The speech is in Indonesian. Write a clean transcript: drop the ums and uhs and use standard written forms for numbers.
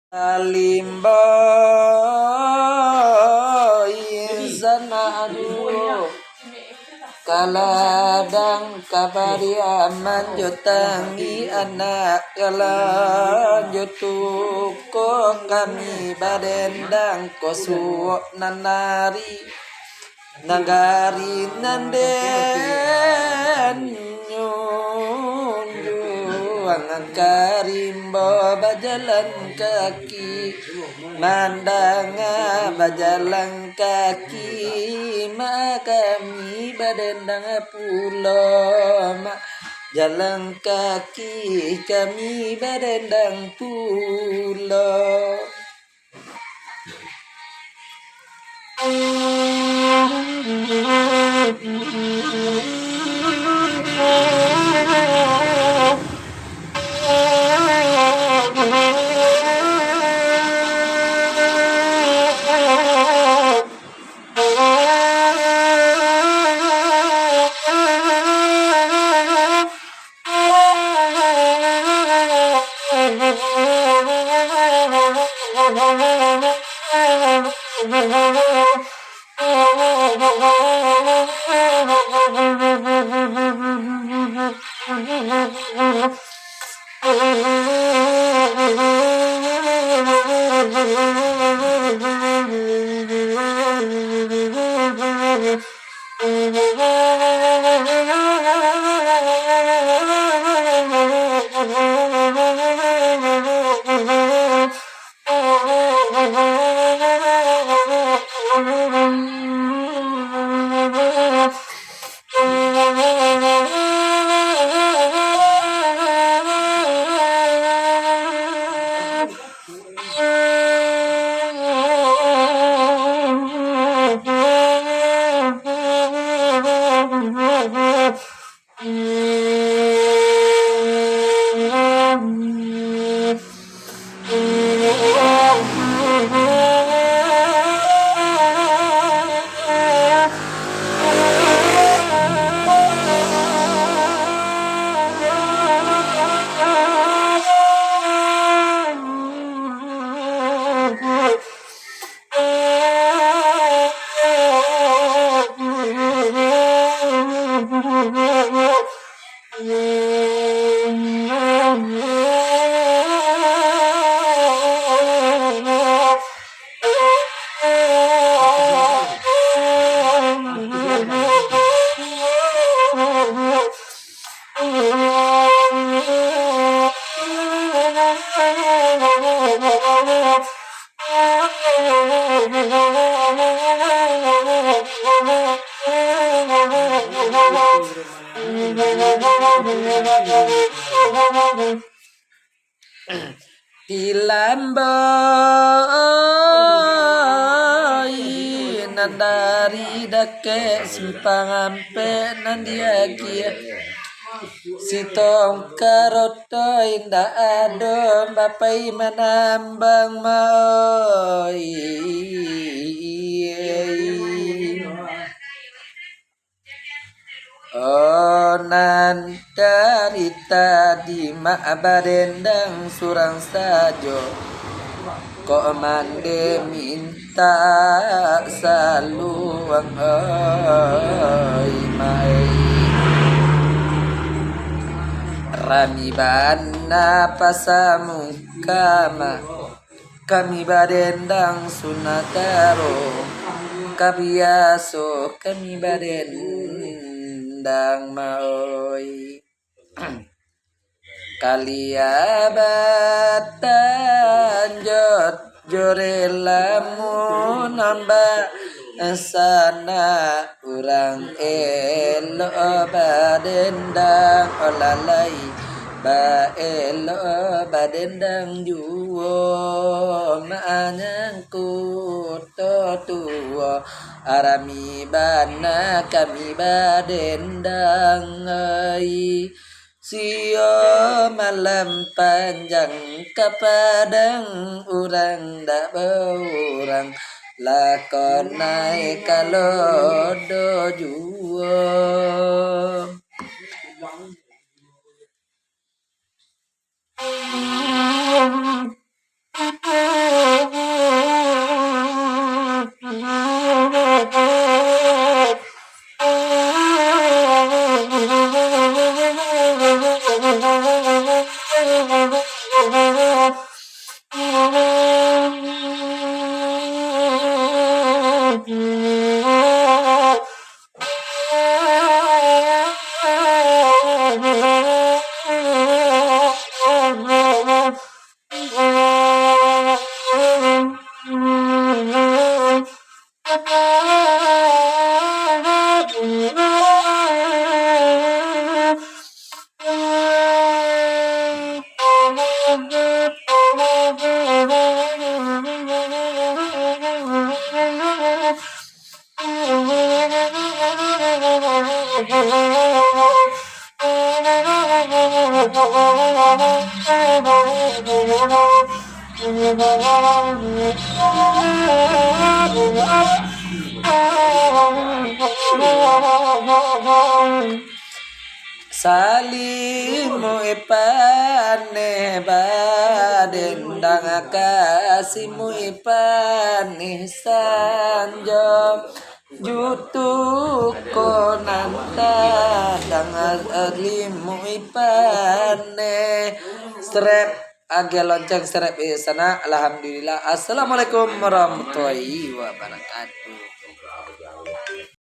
Limbo sana adu kaladang kabariaman jotangi anak kalan jotuko kami badendang kosu nanari nagari nanden nyunjuang karimbo bajalan kaki mandanga bajalan kaki kami badendang pulau jalan kaki kami badendang pulau. Tilamboi nandari dake simpang ampe nandiakia sitong karoto indah adom bapai menambang moi onan dari tadi mak badendang surang sajo kok mande minta saluang oi mai rami bana pasamukama kami badendang sunataro kabiaso kami badendang maoi kaliabatan jot jorelamu nambah sana urang elo badendang olalai ba elo badendang juo maanyang kuto tuo arami bana kami badendang ai sio malam panjang kepadang urang dak beurang lakon naik kalodo juo Salimu ipane badendang akasimu ipane sanjom jutu konanta dangal alimu ipane strep agak lonceng strep sana. Alhamdulillah. Assalamualaikum warahmatullahi wabarakatuh.